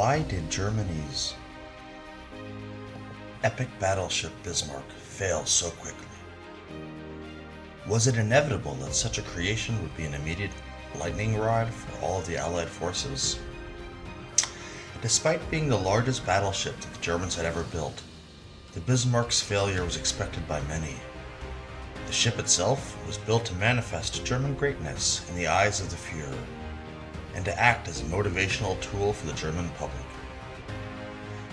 Why did Germany's epic battleship Bismarck fail so quickly? Was it inevitable that such a creation would be an immediate lightning rod for all of the Allied forces? Despite being the largest battleship that the Germans had ever built, the Bismarck's failure was expected by many. The ship itself was built to manifest German greatness in the eyes of the Führer, and to act as a motivational tool for the German public.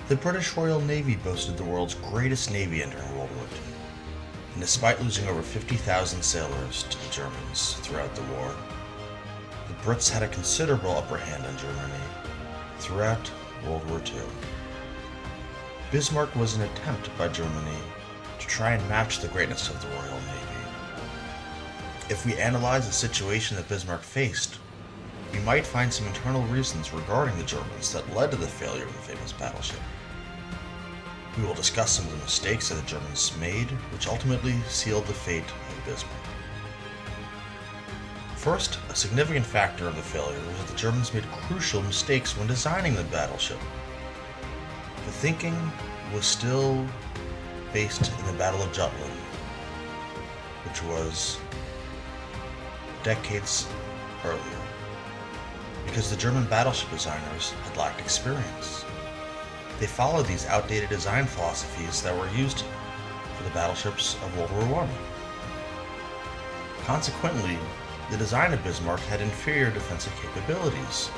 The British Royal Navy boasted the world's greatest navy entering World War II, and despite losing over 50,000 sailors to the Germans throughout the war, the Brits had a considerable upper hand on Germany throughout World War II. Bismarck was an attempt by Germany to try and match the greatness of the Royal Navy. If we analyze the situation that Bismarck faced, we might find some internal reasons regarding the Germans that led to the failure of the famous battleship. We will discuss some of the mistakes that the Germans made, which ultimately sealed the fate of Bismarck. First, a significant factor of the failure was that the Germans made crucial mistakes when designing the battleship. The thinking was still based in the Battle of Jutland, which was decades earlier, because the German battleship designers had lacked experience. They followed these outdated design philosophies that were used for the battleships of World War I. Consequently, the design of Bismarck had inferior defensive capabilities.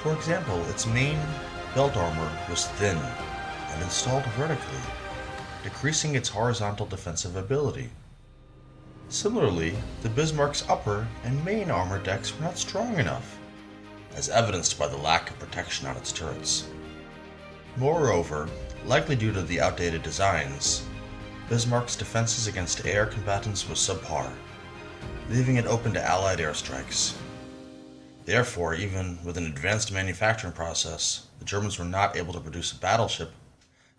For example, its main belt armor was thin and installed vertically, decreasing its horizontal defensive ability. Similarly, the Bismarck's upper and main armor decks were not strong enough, as evidenced by the lack of protection on its turrets. Moreover, likely due to the outdated designs, Bismarck's defenses against air combatants was subpar, leaving it open to Allied airstrikes. Therefore, even with an advanced manufacturing process, the Germans were not able to produce a battleship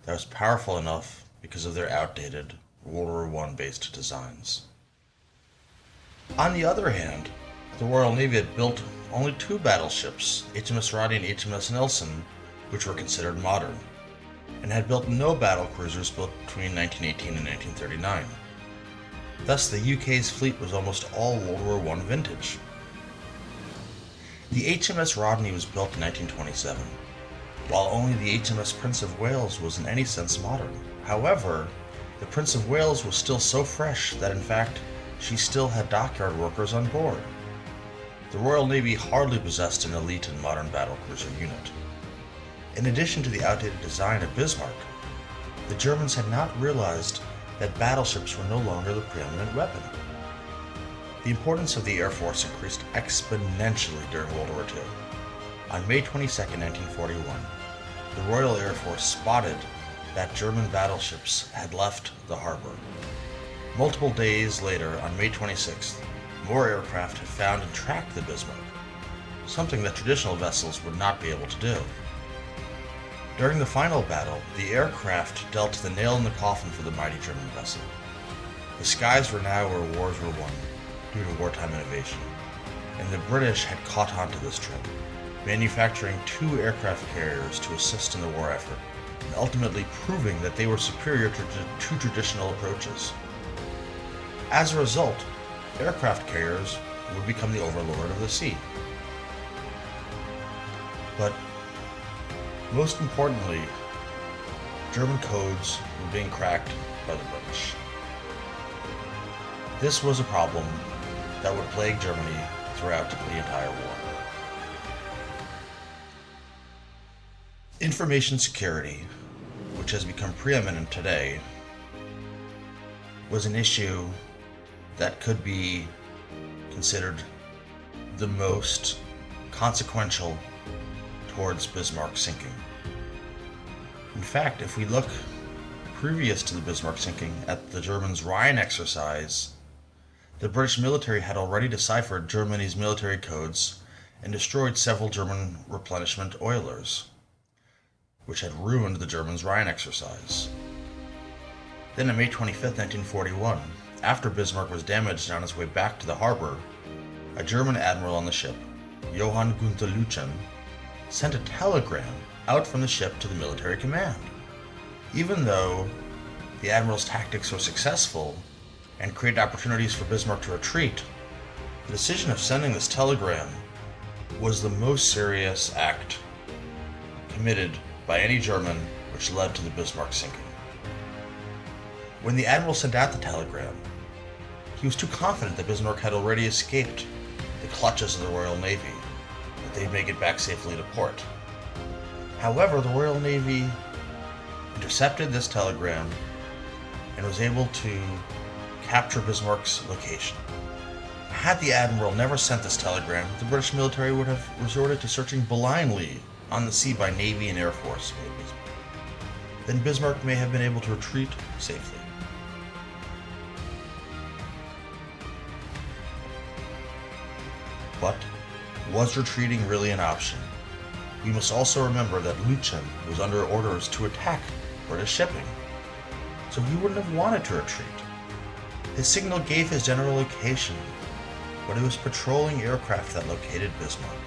that was powerful enough because of their outdated World War I-based designs. On the other hand, the Royal Navy had built only two battleships, HMS Rodney and HMS Nelson, which were considered modern, and had built no battle cruisers built between 1918 and 1939. Thus, the UK's fleet was almost all World War I vintage. The HMS Rodney was built in 1927, while only the HMS Prince of Wales was in any sense modern. However, the Prince of Wales was still so fresh that in fact, she still had dockyard workers on board. The Royal Navy hardly possessed an elite and modern battlecruiser unit. In addition to the outdated design of Bismarck, the Germans had not realized that battleships were no longer the preeminent weapon. The importance of the Air Force increased exponentially during World War II. On May 22, 1941, the Royal Air Force spotted that German battleships had left the harbor. Multiple days later, on May 26th, more aircraft had found and tracked the Bismarck, something that traditional vessels would not be able to do. During the final battle, the aircraft dealt the nail in the coffin for the mighty German vessel. The skies were now where wars were won, due to wartime innovation, and the British had caught on to this trend, manufacturing two aircraft carriers to assist in the war effort, and ultimately proving that they were superior to traditional approaches. As a result, aircraft carriers would become the overlord of the sea. But most importantly, German codes were being cracked by the British. This was a problem that would plague Germany throughout the entire war. Information security, which has become preeminent today, was an issue that could be considered the most consequential towards Bismarck sinking. In fact, if we look previous to the Bismarck sinking at the Germans' Rhine exercise, the British military had already deciphered Germany's military codes and destroyed several German replenishment oilers, which had ruined the Germans' Rhine exercise. Then on May 25, 1941, after Bismarck was damaged on his way back to the harbor, a German admiral on the ship, Johann Gunther Lütjen, sent a telegram out from the ship to the military command. Even though the admiral's tactics were successful and created opportunities for Bismarck to retreat, the decision of sending this telegram was the most serious act committed by any German, which led to the Bismarck sinking. When the admiral sent out the telegram, he was too confident that Bismarck had already escaped the clutches of the Royal Navy, that they'd make it back safely to port. However, the Royal Navy intercepted this telegram and was able to capture Bismarck's location. Had the admiral never sent this telegram, the British military would have resorted to searching blindly on the sea by Navy and Air Force for Bismarck. Then Bismarck may have been able to retreat safely. But was retreating really an option? We must also remember that Lützen was under orders to attack British shipping, so he wouldn't have wanted to retreat. His signal gave his general location, but it was patrolling aircraft that located Bismarck.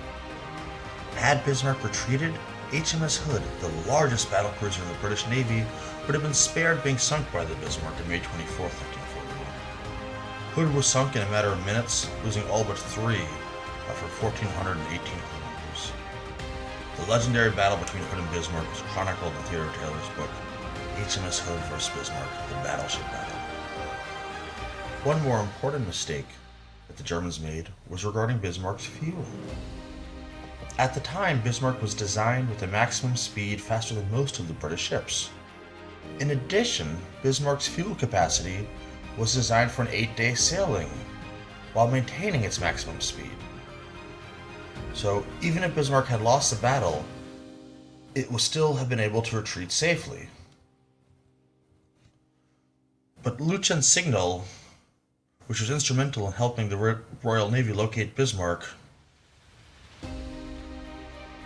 Had Bismarck retreated, HMS Hood, the largest battlecruiser in the British Navy, would have been spared being sunk by the Bismarck on May 24, 1941. Hood was sunk in a matter of minutes, losing all but 3 of her 1,418 kilometers. The legendary battle between Hood and Bismarck was chronicled in Theodore Taylor's book, HMS Hood vs. Bismarck, the Battleship Battle. One more important mistake that the Germans made was regarding Bismarck's fuel. At the time, Bismarck was designed with a maximum speed faster than most of the British ships. In addition, Bismarck's fuel capacity was designed for an 8-day sailing, while maintaining its maximum speed. So even if Bismarck had lost the battle, it would still have been able to retreat safely. But Lützen's signal, which was instrumental in helping the Royal Navy locate Bismarck,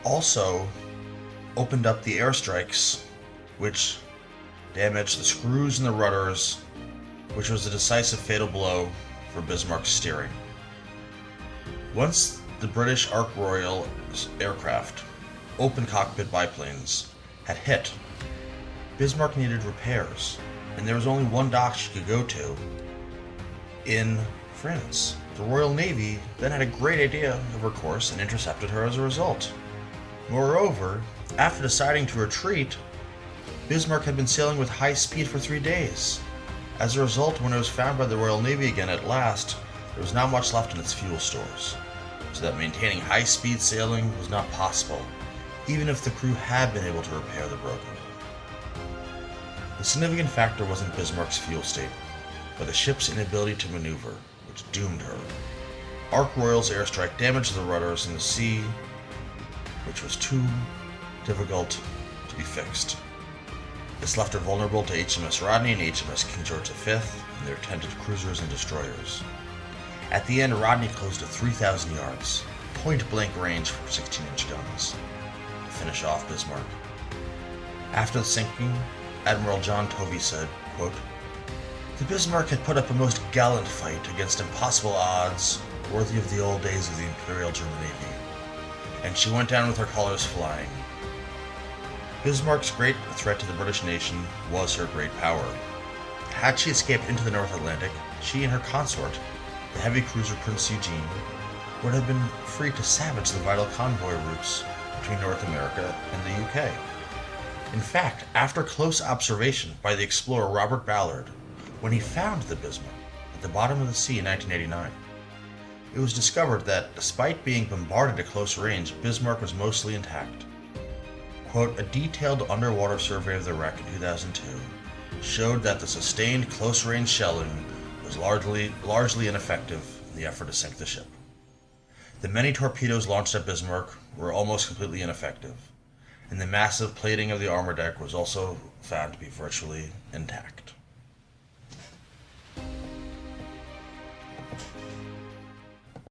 also opened up the airstrikes, which damaged the screws and the rudders, which was a decisive fatal blow for Bismarck's steering. Once the British Ark Royal aircraft, open cockpit biplanes, had hit, Bismarck needed repairs, and there was only one dock she could go to in France. The Royal Navy then had a great idea of her course and intercepted her as a result. Moreover, after deciding to retreat, Bismarck had been sailing with high speed for 3 days. As a result, when it was found by the Royal Navy again at last, there was not much left in its fuel stores, so that maintaining high-speed sailing was not possible, even if the crew had been able to repair the broken hull. The significant factor wasn't Bismarck's fuel state, but the ship's inability to maneuver, which doomed her. Ark Royal's airstrike damaged the rudders in the sea, which was too difficult to be fixed. This left her vulnerable to HMS Rodney and HMS King George V and their attendant cruisers and destroyers. At the end, Rodney closed at 3,000 yards, point-blank range for 16-inch guns, to finish off Bismarck. After the sinking, Admiral John Tovey said, quote, "The Bismarck had put up a most gallant fight against impossible odds, worthy of the old days of the Imperial German Navy, and she went down with her colors flying. Bismarck's great threat to the British nation was her great power. Had she escaped into the North Atlantic, she and her consort, the heavy cruiser Prince Eugene, would have been free to savage the vital convoy routes between North America and the UK. In fact, after close observation by the explorer Robert Ballard, when he found the Bismarck at the bottom of the sea in 1989, it was discovered that, despite being bombarded at close range, Bismarck was mostly intact. Quote, "A detailed underwater survey of the wreck in 2002 showed that the sustained close-range shelling was largely ineffective in the effort to sink the ship. The many torpedoes launched at Bismarck were almost completely ineffective, and the massive plating of the armor deck was also found to be virtually intact."